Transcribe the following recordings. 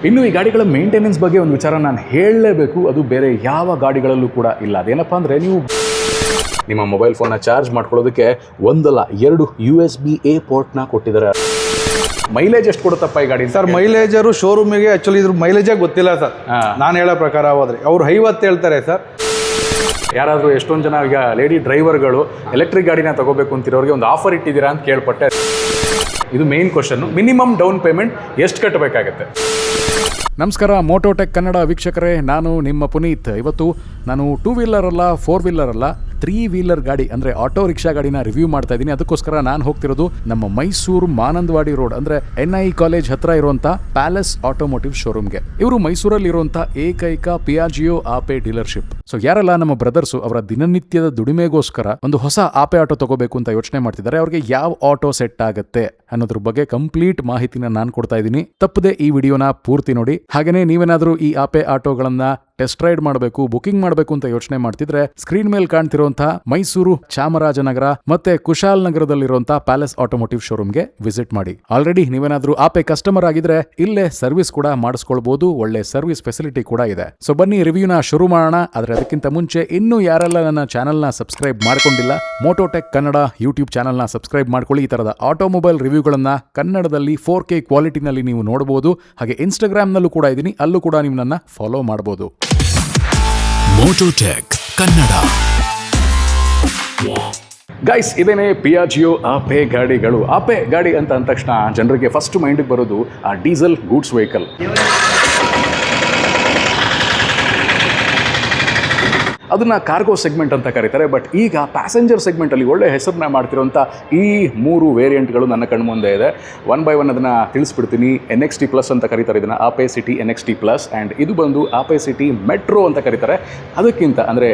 ಇನ್ನು ಈ ಗಾಡಿಗಳ ಮೇಂಟೆನೆನ್ಸ್ ಬಗ್ಗೆ ಒಂದು ವಿಚಾರ ನಾನು ಹೇಳಲೇಬೇಕು, ಅದು ಬೇರೆ ಯಾವ ಗಾಡಿಗಳಲ್ಲೂ ಕೂಡ ಇಲ್ಲ. ಅದೇನಪ್ಪ ಅಂದರೆ, ನೀವು ನಿಮ್ಮ ಮೊಬೈಲ್ ಫೋನ್ನ ಚಾರ್ಜ್ ಮಾಡ್ಕೊಳ್ಳೋದಕ್ಕೆ ಒಂದಲ್ಲ 2 USB-A ಪೋರ್ಟ್ನ ಕೊಟ್ಟಿದ್ದಾರೆ. ಮೈಲೇಜ್ ಎಷ್ಟು ಕೊಡುತ್ತಪ್ಪ ಈ ಗಾಡಿ? ಸರ್ ಮೈಲೇಜರು ಶೋರೂಮಿಗೆ ಆ್ಯಕ್ಚುಲಿ ಇದ್ರ ಮೈಲೇಜೇ ಗೊತ್ತಿಲ್ಲ ಸರ್. ನಾನು ಹೇಳೋ ಪ್ರಕಾರ ಹೋದ್ರೆ ಅವ್ರು 50 ಹೇಳ್ತಾರೆ ಸರ್. ಯಾರಾದರೂ ಎಷ್ಟೊಂದು ಜನ ಈಗ ಲೇಡಿ ಡ್ರೈವರ್ಗಳು ಎಲೆಕ್ಟ್ರಿಕ್ ಗಾಡಿನ ತಗೋಬೇಕು ಅಂತಿರೋರಿಗೆ ಒಂದು ಆಫರ್ ಇಟ್ಟಿದ್ದೀರಾ ಅಂತ ಕೇಳ್ಪಟ್ಟೆ. ಇದು main question. Minimum down payment ಎಷ್ಟು ಕಟ್ಟಬೇಕಾಗತ್ತೆ? ನಮಸ್ಕಾರ ಮೋಟೋಟೆಕ್ ಕನ್ನಡ ವೀಕ್ಷಕರೇ, ನಾನು ನಿಮ್ಮ ಪುನೀತ್. ಇವತ್ತು ನಾನು 2 ವೀಲರ್ ಅಲ್ಲ, 4 ವೀಲರ್ ಅಲ್ಲ, 3 ವೀಲರ್ ಗಾಡಿ ಅಂದರೆ ಆಟೋ ರಿಕ್ಷಾ ಗಾಡಿನ ರಿವ್ಯೂ ಮಾಡ್ತಾ ಇದ್ದೀನಿ. ಅದಕ್ಕೋಸ್ಕರ ನಾನು ಹೋಗ್ತಿರೋದು ನಮ್ಮ ಮೈಸೂರು ಮಾನಂದವಾಡಿ ರೋಡ್ ಅಂದರೆ NI ಕಾಲೇಜ್ ಹತ್ರ ಇರುವಂಥ ಪ್ಯಾಲೇಸ್ ಆಟೋಮೋಟಿವ್ ಶೋರೂಮ್ಗೆ. ಇವರು ಮೈಸೂರಲ್ಲಿ ಇರುವಂಥ ಏಕೈಕ ಪಿಯಾಜಿಯೋ ಆಪೆ ಡೀಲರ್ಶಿಪ್. ಸೊ ಯಾರೆಲ್ಲ ನಮ್ಮ ಬ್ರದರ್ಸು ಅವರ ದಿನನಿತ್ಯದ ದುಡಿಮೆಗೋಸ್ಕರ ಒಂದು ಹೊಸ ಆಪೆ ಆಟೋ ತಗೋಬೇಕು ಅಂತ ಯೋಚನೆ ಮಾಡ್ತಿದ್ದಾರೆ, ಅವ್ರಿಗೆ ಯಾವ ಆಟೋ ಸೆಟ್ ಆಗುತ್ತೆ ಅನ್ನೋದ್ರ ಬಗ್ಗೆ ಕಂಪ್ಲೀಟ್ ಮಾಹಿತಿನ ನಾನು ಕೊಡ್ತಾ ಇದ್ದೀನಿ. ತಪ್ಪದೆ ಈ ವಿಡಿಯೋನ ಪೂರ್ತಿ ನೋಡಿ. ಹಾಗೆಯೇ ನೀವೇನಾದರೂ ಈ ಆಪೆ ಆಟೋಗಳನ್ನ ಟೆಸ್ಟ್ ರೈಡ್ ಮಾಡಬೇಕು, ಬುಕಿಂಗ್ ಮಾಡಬೇಕು ಅಂತ ಯೋಚನೆ ಮಾಡ್ತಿದ್ರೆ ಸ್ಕ್ರೀನ್ ಮೇಲೆ ಕಾಣ್ತಿರುವಂತಹ ಮೈಸೂರು, ಚಾಮರಾಜನಗರ ಮತ್ತೆ ಕುಶಾಲ್ ನಗರದಲ್ಲಿರುವಂತಹ ಪ್ಯಾಲೇಸ್ ಆಟೋಮೋಟಿವ್ ಶೋರೂಮ್ಗೆ ವಿಸಿಟ್ ಮಾಡಿ. ಆಲ್ರೆಡಿ ನೀವೇನಾದ್ರೂ ಆಪೆ ಕಸ್ಟಮರ್ ಆಗಿದ್ರೆ ಇಲ್ಲೇ ಸರ್ವಿಸ್ ಕೂಡ ಮಾಡಿಸ್ಕೊಳ್ಬಹುದು, ಒಳ್ಳೆ ಸರ್ವಿಸ್ ಫೆಸಿಲಿಟಿ ಕೂಡ ಇದೆ. ಸೊ ಬನ್ನಿ ರಿವ್ಯೂನ ಶುರು ಮಾಡೋಣ. ಆದ್ರೆ ಅದಕ್ಕಿಂತ ಮುಂಚೆ ಇನ್ನೂ ಯಾರೆಲ್ಲ ನನ್ನ ಚಾನಲ್ನ ಸಬ್ಸ್ಕ್ರೈಬ್ ಮಾಡ್ಕೊಂಡಿಲ್ಲ, ಮೋಟೋಟೆಕ್ ಕನ್ನಡ ಯೂಟ್ಯೂಬ್ ಚಾನಲ್ನ ಸಬ್ಸ್ಕ್ರೈಬ್ ಮಾಡ್ಕೊಳ್ಳಿ. ಈ ತರದ ಆಟೋಮೊಬೈಲ್ ರಿವ್ಯೂಗಳನ್ನ ಕನ್ನಡದಲ್ಲಿ 4K ಕ್ವಾಲಿಟಿನಲ್ಲಿ ನೀವು ನೋಡಬಹುದು. ಹಾಗೆ ಇನ್ಸ್ಟಾಗ್ರಾಮ್ನಲ್ಲೂ ಕೂಡ ಇದ್ದೀನಿ, ಅಲ್ಲೂ ಕೂಡ ನೀವು ನನ್ನ ಫಾಲೋ ಮಾಡಬಹುದು. ಮೋಟೋಟೆಕ್ ಕನ್ನಡ. ಗೈಸ್, ಇದೇನೇ ಪಿಯಾಜಿಯೋ ಆಪೆ ಗಾಡಿಗಳು. ಆಪೆ ಗಾಡಿ ಅಂತ ಅಂದ ತಕ್ಷಣ ಜನರಿಗೆ ಫಸ್ಟ್ ಮೈಂಡಿಗೆ ಬರೋದು ಆ ಡೀಸೆಲ್ ಗೂಡ್ಸ್ ವೆಹಿಕಲ್. ಅದನ್ನು ಕಾರ್ಗೋ ಸೆಗ್ಮೆಂಟ್ ಅಂತ ಕರೀತಾರೆ. ಬಟ್ ಈಗ ಪ್ಯಾಸೆಂಜರ್ ಸೆಗ್ಮೆಂಟಲ್ಲಿ ಒಳ್ಳೆ ಹೆಸರನ್ನ ಮಾಡ್ತಿರೋಂಥ ಈ 3 ವೇರಿಯಂಟ್ಗಳು ನನ್ನ ಕಣ್ಮುಂದೆ ಇದೆ. 1 by 1 ಅದನ್ನು ತಿಳಿಸ್ಬಿಡ್ತೀನಿ. NXT ಪ್ಲಸ್ ಅಂತ ಕರೀತಾರೆ ಇದನ್ನು, Ape city NXT plus. And ಇದು ಬಂದು ಆಪೆ ಸಿಟಿ ಮೆಟ್ರೋ ಅಂತ ಕರೀತಾರೆ. ಅದಕ್ಕಿಂತ ಅಂದರೆ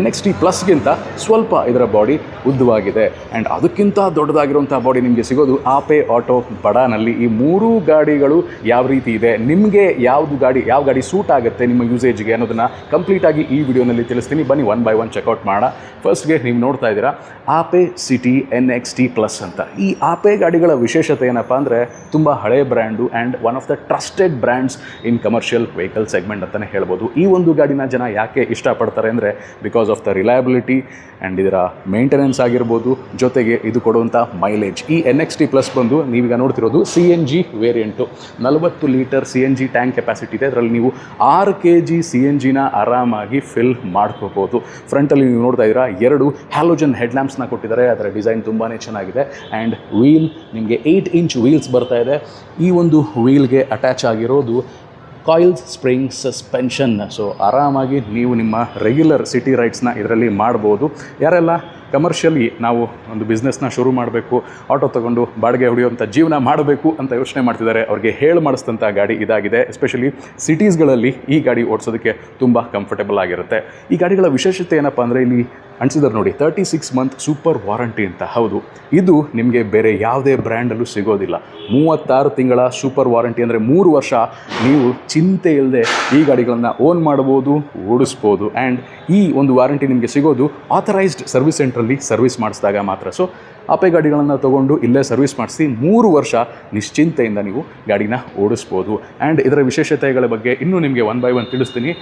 NXT ಪ್ಲಸ್ಗಿಂತ ಸ್ವಲ್ಪ ಇದರ ಬಾಡಿ ಉದ್ದವಾಗಿದೆ. ಆ್ಯಂಡ್ ಅದಕ್ಕಿಂತ ದೊಡ್ಡದಾಗಿರುವಂಥ ಬಾಡಿ ನಿಮಗೆ ಸಿಗೋದು ಆಪೆ ಆಟೋ ಬಡಾನಲ್ಲಿ. ಈ 3 ಗಾಡಿಗಳು ಯಾವ ರೀತಿ ಇದೆ, ನಿಮಗೆ ಯಾವ ಗಾಡಿ ಸೂಟ್ ಆಗುತ್ತೆ ನಿಮ್ಮ ಯೂಸೇಜ್ಗೆ ಅನ್ನೋದನ್ನು ಕಂಪ್ಲೀಟಾಗಿ ಈ ವಿಡಿಯೋನಲ್ಲಿ ತಿಳಿಸ್ತೀನಿ. ಬನ್ನಿ 1 by 1 ಚೆಕ್ಔಟ್ ಮಾಡೋಣ. ಫಸ್ಟ್ಗೆ ನೀವು ನೋಡ್ತಾ ಇದ್ದೀರಾ ಆಪೆ ಸಿಟಿ NXT ಪ್ಲಸ್ ಅಂತ. ಈ ಆಪೆ ಗಾಡಿಗಳ ವಿಶೇಷತೆ ಏನಪ್ಪ ಅಂದರೆ, ತುಂಬ ಹಳೆ brand and one of the trusted brands in commercial vehicle segment ಅಂತಲೇ ಹೇಳ್ಬೋದು. ಈ ಒಂದು ಗಾಡಿನ ಜನ ಯಾಕೆ ಇಷ್ಟಪಡ್ತಾರೆ ಅಂದರೆ, because of the reliability and ಇದರ ಮೇಂಟೆನೆನ್ಸ್ ಆಗಿರ್ಬೋದು, ಜೊತೆಗೆ ಇದು ಕೊಡುವಂಥ ಮೈಲೇಜ್. ಈ NXT ಪ್ಲಸ್ ಬಂದು ನೀವೀಗ ನೋಡ್ತಿರೋದು CNG variant. 40 litre CNG tank capacity ಇದೆ. ಅದರಲ್ಲಿ ನೀವು 6 kg CNGನ ಆರಾಮಾಗಿ ಫಿಲ್ ಮಾಡ್ಕೋಬೋದು. ಫ್ರಂಟಲ್ಲಿ ನೀವು ನೋಡ್ತಾ ಇದ್ದೀರಾ 2 ಹ್ಯಾಲೋಜನ್ ಹೆಡ್ಲ್ಯಾಂಪ್ಸ್ನ ಕೊಟ್ಟಿದ್ದಾರೆ. ಅದರ ಡಿಸೈನ್ ತುಂಬಾ ಚೆನ್ನಾಗಿದೆ. ಆ್ಯಂಡ್ ವೀಲ್ ನಿಮಗೆ 8 ಇಂಚ್ ವೀಲ್ಸ್ ಬರ್ತಾ ಇದೆ. ಈ ಒಂದು ವೀಲ್ಗೆ ಅಟ್ಯಾಚ್ ಆಗಿರೋದು ಕಾಯಿಲ್ಸ್ ಸ್ಪ್ರಿಂಗ್ ಸಸ್ಪೆನ್ಷನ್. ಸೊ ಆರಾಮಾಗಿ ನೀವು ನಿಮ್ಮ ರೆಗ್ಯುಲರ್ ಸಿಟಿ ರೈಡ್ಸ್ನ ಇದರಲ್ಲಿ ಮಾಡ್ಬೋದು. ಯಾರೆಲ್ಲ ಕಮರ್ಷಿಯಲಿ ನಾವು ಒಂದು ಬಿಸ್ನೆಸ್ನ ಶುರು ಮಾಡಬೇಕು, ಆಟೋ ತೊಗೊಂಡು ಬಾಡಿಗೆ ಹೊಡೆಯುವಂಥ ಜೀವನ ಮಾಡಬೇಕು ಅಂತ ಯೋಚನೆ ಮಾಡ್ತಿದ್ದಾರೆ, ಅವ್ರಿಗೆ ಹೇಳಿ ಮಾಡಿಸಿದಂಥ ಗಾಡಿ ಇದಾಗಿದೆ. ಎಸ್ಪೆಷಲಿ ಸಿಟೀಸ್ಗಳಲ್ಲಿ ಈ ಗಾಡಿ ಓಡಿಸೋದಕ್ಕೆ ತುಂಬ ಕಂಫರ್ಟಬಲ್ ಆಗಿರುತ್ತೆ. ಈ ಗಾಡಿಗಳ ವಿಶೇಷತೆ ಏನಪ್ಪ ಅಂದರೆ, ಇಲ್ಲಿ ಅನಿಸಿದ್ದಾರೆ ನೋಡಿ 36 ಮಂತ್ ಸೂಪರ್ ವಾರಂಟಿ ಅಂತ. ಹೌದು, ಇದು ನಿಮಗೆ ಬೇರೆ ಯಾವುದೇ ಬ್ರ್ಯಾಂಡಲ್ಲೂ ಸಿಗೋದಿಲ್ಲ. 36 ತಿಂಗಳ ಸೂಪರ್ ವಾರಂಟಿ ಅಂದರೆ 3 ವರ್ಷ ನೀವು ಚಿಂತೆ ಇಲ್ಲದೆ ಈ ಗಾಡಿಗಳನ್ನು ಓನ್ ಮಾಡ್ಬೋದು, ಓಡಿಸ್ಬೋದು. ಆ್ಯಂಡ್ ಈ ಒಂದು ವಾರಂಟಿ ನಿಮಗೆ ಸಿಗೋದು ಆಥರೈಸ್ಡ್ ಸರ್ವಿಸ್ ಸೆಂಟ್ರಲ್ಲಿ ಸರ್ವಿಸ್ ಮಾಡಿಸಿದಾಗ ಮಾತ್ರ. ಸೊ ಆಪೆ ಗಾಡಿಗಳನ್ನು ತೊಗೊಂಡು ಇಲ್ಲೇ ಸರ್ವಿಸ್ ಮಾಡಿಸಿ 3 ವರ್ಷ ನಿಶ್ಚಿಂತೆಯಿಂದ ನೀವು ಗಾಡಿನ ಓಡಿಸ್ಬೋದು. ಆ್ಯಂಡ್ ಇದರ ವಿಶೇಷತೆಗಳ ಬಗ್ಗೆ ಇನ್ನೂ ನಿಮಗೆ 1 by 1 ತಿಳಿಸ್ತೀನಿ.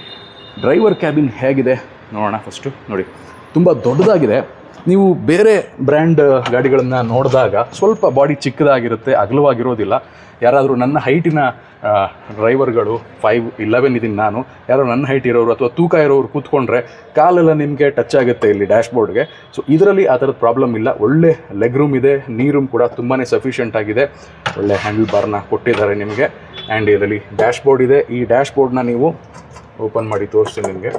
ಡ್ರೈವರ್ ಕ್ಯಾಬಿನ್ ಹೇಗಿದೆ ನೋಡೋಣ. ಫಸ್ಟು ನೋಡಿ, ತುಂಬ ದೊಡ್ಡದಾಗಿದೆ. ನೀವು ಬೇರೆ ಬ್ರ್ಯಾಂಡ್ ಗಾಡಿಗಳನ್ನು ನೋಡಿದಾಗ ಸ್ವಲ್ಪ ಬಾಡಿ ಚಿಕ್ಕದಾಗಿರುತ್ತೆ, ಅಗಲವಾಗಿರೋದಿಲ್ಲ. ಯಾರಾದರೂ ನನ್ನ ಹೈಟಿನ ಡ್ರೈವರ್ಗಳು 5'11" ಇದ್ದೀನಿ ನಾನು, ಯಾರೋ ನನ್ನ ಹೈಟ್ ಇರೋರು ಅಥವಾ ತೂಕ ಇರೋರು ಕೂತ್ಕೊಂಡ್ರೆ ಕಾಲೆಲ್ಲ ನಿಮಗೆ ಟಚ್ ಆಗುತ್ತೆ ಇಲ್ಲಿ ಡ್ಯಾಶ್ಬೋರ್ಡ್ಗೆ. ಸೊ ಇದರಲ್ಲಿ ಆ ಥರದ ಪ್ರಾಬ್ಲಮ್ ಇಲ್ಲ. ಒಳ್ಳೆ ಲೆಗ್ ರೂಮ್ ಇದೆ, ನೀ ರೂಮ್ ಕೂಡ ತುಂಬಾ ಸಫಿಷಿಯೆಂಟ್ ಆಗಿದೆ. ಒಳ್ಳೆ ಹ್ಯಾಂಡಲ್ ಬಾರ್ನ ಕೊಟ್ಟಿದ್ದಾರೆ ನಿಮಗೆ. ಆ್ಯಂಡ್ ಇದರಲ್ಲಿ ಡ್ಯಾಶ್ಬೋರ್ಡ್ ಇದೆ. ಈ ಡ್ಯಾಶ್ಬೋರ್ಡ್ನ ನೀವು ಓಪನ್ ಮಾಡಿ ತೋರಿಸ್ತೀನಿ ನಿಮಗೆ.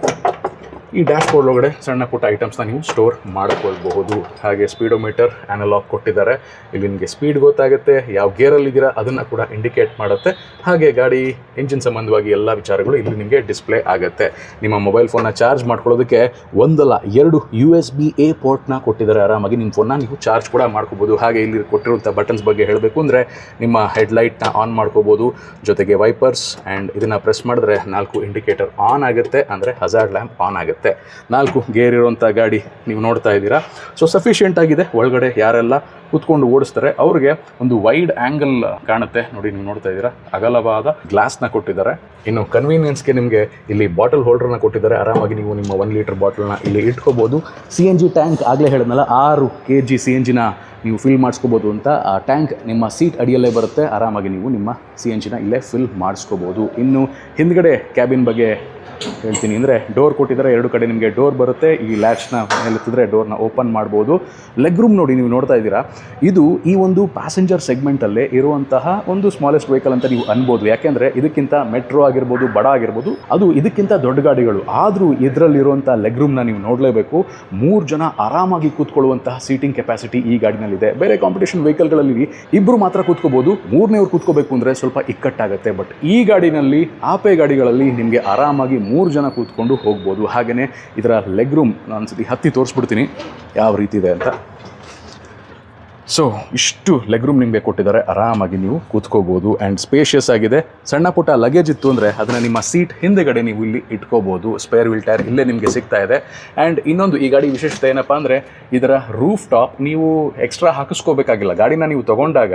ಈ ಡ್ಯಾಶ್ಬೋರ್ಡ್ ಒಳಗಡೆ ಸಣ್ಣ ಪುಟ್ಟ ಐಟಮ್ಸ್ನ ನೀವು ಸ್ಟೋರ್ ಮಾಡಿಕೊಳ್ಬಹುದು. ಹಾಗೆ ಸ್ಪೀಡೋಮೀಟರ್ ಅನಲಾಗ್ ಕೊಟ್ಟಿದ್ದಾರೆ. ಇಲ್ಲಿ ನಿಮಗೆ ಸ್ಪೀಡ್ ಗೊತ್ತಾಗುತ್ತೆ, ಯಾವ ಗೇರಲ್ಲಿದ್ದೀರಾ ಅದನ್ನು ಕೂಡ ಇಂಡಿಕೇಟ್ ಮಾಡುತ್ತೆ. ಹಾಗೆ ಗಾಡಿ ಇಂಜಿನ್ ಸಂಬಂಧವಾಗಿ ಎಲ್ಲ ವಿಚಾರಗಳು ಇಲ್ಲಿ ನಿಮಗೆ ಡಿಸ್ಪ್ಲೇ ಆಗುತ್ತೆ. ನಿಮ್ಮ ಮೊಬೈಲ್ ಫೋನ್ನ ಚಾರ್ಜ್ ಮಾಡ್ಕೊಳ್ಳೋದಕ್ಕೆ ಒಂದಲ್ಲ 2 USB-A ಪೋರ್ಟ್ನ ಕೊಟ್ಟಿದ್ದಾರೆ. ಆರಾಮಾಗಿ ನಿಮ್ಮ ಫೋನ್ನ ನೀವು ಚಾರ್ಜ್ ಕೂಡ ಮಾಡ್ಕೋಬೋದು. ಹಾಗೆ ಇಲ್ಲಿ ಕೊಟ್ಟಿರುವಂಥ ಬಟನ್ಸ್ ಬಗ್ಗೆ ಹೇಳಬೇಕು ಅಂದರೆ, ನಿಮ್ಮ ಹೆಡ್ಲೈಟ್ನ ಆನ್ ಮಾಡ್ಕೋಬೋದು, ಜೊತೆಗೆ ವೈಪರ್ಸ್. ಆ್ಯಂಡ್ ಇದನ್ನು ಪ್ರೆಸ್ ಮಾಡಿದ್ರೆ 4 ಇಂಡಿಕೇಟರ್ ಆನ್ ಆಗುತ್ತೆ, ಅಂದರೆ ಹಜಾರ್ಡ್ ಲ್ಯಾಂಪ್ ಆನ್ ಆಗುತ್ತೆ. 4 ಗೇರ್ ಇರುವಂಥ ಗಾಡಿ ನೀವು ನೋಡ್ತಾ ಇದ್ದೀರಾ. ಸೊ ಸಫಿಷಿಯೆಂಟ್ ಆಗಿದೆ. ಒಳಗಡೆ ಯಾರೆಲ್ಲ ಕೂತ್ಕೊಂಡು ಓಡಿಸ್ತಾರೆ. ಅವ್ರಿಗೆ ಒಂದು ವೈಡ್ ಆ್ಯಂಗಲ್ ಕಾಣುತ್ತೆ ನೋಡಿ, ನೀವು ನೋಡ್ತಾ ಇದ್ದೀರಾ, ಅಗಲವಾದ ಗ್ಲಾಸ್ನ ಕೊಟ್ಟಿದ್ದಾರೆ. ಇನ್ನು ಕನ್ವೀನಿಯನ್ಸ್ಗೆ ನಿಮಗೆ ಇಲ್ಲಿ ಬಾಟಲ್ ಹೋಲ್ಡರ್ನ ಕೊಟ್ಟಿದ್ದಾರೆ. ಆರಾಮಾಗಿ ನೀವು ನಿಮ್ಮ 1 ಲೀಟರ್ ಬಾಟಲ್ನ ಇಲ್ಲಿ ಇಟ್ಕೋಬೋದು. CNG ಟ್ಯಾಂಕ್ ಆಗಲೇ ಹೇಳಿದ್ನಲ್ಲ, 6 kg CNGನ ನೀವು ಫಿಲ್ ಮಾಡಿಸ್ಕೋಬೋದು ಅಂತ. ಆ ಟ್ಯಾಂಕ್ ನಿಮ್ಮ ಸೀಟ್ ಅಡಿಯಲ್ಲೇ ಬರುತ್ತೆ. ಆರಾಮಾಗಿ ನೀವು ನಿಮ್ಮ CNGನ ಇಲ್ಲೇ ಫಿಲ್ ಮಾಡಿಸ್ಕೋಬೋದು. ಇನ್ನು ಹಿಂದ್ಗಡೆ ಕ್ಯಾಬಿನ್ ಬಗ್ಗೆ ಹೇಳ್ತೀನಿ ಅಂದರೆ, ಡೋರ್ ಕೊಟ್ಟಿದ್ದಾರೆ, 2 ಕಡೆ ನಿಮಗೆ ಡೋರ್ ಬರುತ್ತೆ. ಈ ಲ್ಯಾಚ್ನ ಮೇಲೆತ್ತಿದ್ರೆ ಡೋರ್ನ ಓಪನ್ ಮಾಡ್ಬೋದು. ಲೆಗ್ ರೂಮ್ ನೋಡಿ, ನೀವು ನೋಡ್ತಾ ಇದ್ದೀರಾ, ಇದು ಈ ಒಂದು ಪ್ಯಾಸೆಂಜರ್ ಸೆಗ್ಮೆಂಟಲ್ಲೇ ಇರುವಂತಹ ಒಂದು ಸ್ಮಾಲೆಸ್ಟ್ ವೆಹಿಕಲ್ ಅಂತ ನೀವು ಅನ್ಬೋದು. ಯಾಕೆಂದರೆ ಇದಕ್ಕಿಂತ ಮೆಟ್ರೋ ಆಗಿರ್ಬೋದು, ಬಡ ಆಗಿರ್ಬೋದು, ಅದು ಇದಕ್ಕಿಂತ ದೊಡ್ಡ ಗಾಡಿಗಳು. ಆದರೂ ಇದರಲ್ಲಿರುವಂಥ ಲೆಗ್ ರೂಮ್ನ ನೀವು ನೋಡಲೇಬೇಕು. 3 ಜನ ಆರಾಮಾಗಿ ಕೂತ್ಕೊಳ್ಳುವಂತಹ ಸೀಟಿಂಗ್ ಕೆಪಾಸಿಟಿ ಈ ಗಾಡಿನಲ್ಲಿದೆ. ಬೇರೆ ಕಾಂಪಿಟೇಷನ್ ವೆಹಿಕಲ್ಗಳಲ್ಲಿ 2 ಮಾತ್ರ ಕೂತ್ಕೋಬೋದು, 3ನೇವ್ರು ಕೂತ್ಕೋಬೇಕು ಅಂದರೆ ಸ್ವಲ್ಪ ಇಕ್ಕಟ್ಟಾಗುತ್ತೆ. ಬಟ್ ಈ ಗಾಡಿನಲ್ಲಿ, ಆಪೆ ಗಾಡಿಗಳಲ್ಲಿ ನಿಮಗೆ ಆರಾಮಾಗಿ 3 ಜನ ಕೂತ್ಕೊಂಡು ಹೋಗ್ಬೋದು. ಹಾಗೆಯೇ ಇದರ ಲೆಗ್ ರೂಮ್ ನಾನು ಸತಿ ಹತ್ತಿ ತೋರಿಸ್ಬಿಡ್ತೀನಿ ಯಾವ ರೀತಿ ಇದೆ ಅಂತ. ಸೊ ಇಷ್ಟು ಲೆಗ್ ರೂಮ್ ನಿಮಗೆ ಕೊಟ್ಟಿದ್ದಾರೆ, ಆರಾಮಾಗಿ ನೀವು ಕೂತ್ಕೋಬೋದು. ಆ್ಯಂಡ್ ಸ್ಪೇಷಿಯಸ್ ಆಗಿದೆ. ಸಣ್ಣ ಪುಟ್ಟ ಲಗೇಜ್ ಇತ್ತು ಅಂದರೆ ಅದನ್ನು ನಿಮ್ಮ ಸೀಟ್ ಹಿಂದೆಗಡೆ ನೀವು ಇಲ್ಲಿ ಇಟ್ಕೋಬೋದು. ಸ್ಪೇರ್ ವೀಲ್ ಟೈರ್ ಇಲ್ಲೇ ನಿಮಗೆ ಸಿಗ್ತಾ ಇದೆ. ಆ್ಯಂಡ್ ಇನ್ನೊಂದು ಈ ಗಾಡಿ ವಿಶೇಷತೆ ಏನಪ್ಪ ಅಂದರೆ, ಇದರ ರೂಫ್ ಟಾಪ್ ನೀವು ಎಕ್ಸ್ಟ್ರಾ ಹಾಕಿಸ್ಕೋಬೇಕಾಗಿಲ್ಲ. ಗಾಡಿನ ನೀವು ತೊಗೊಂಡಾಗ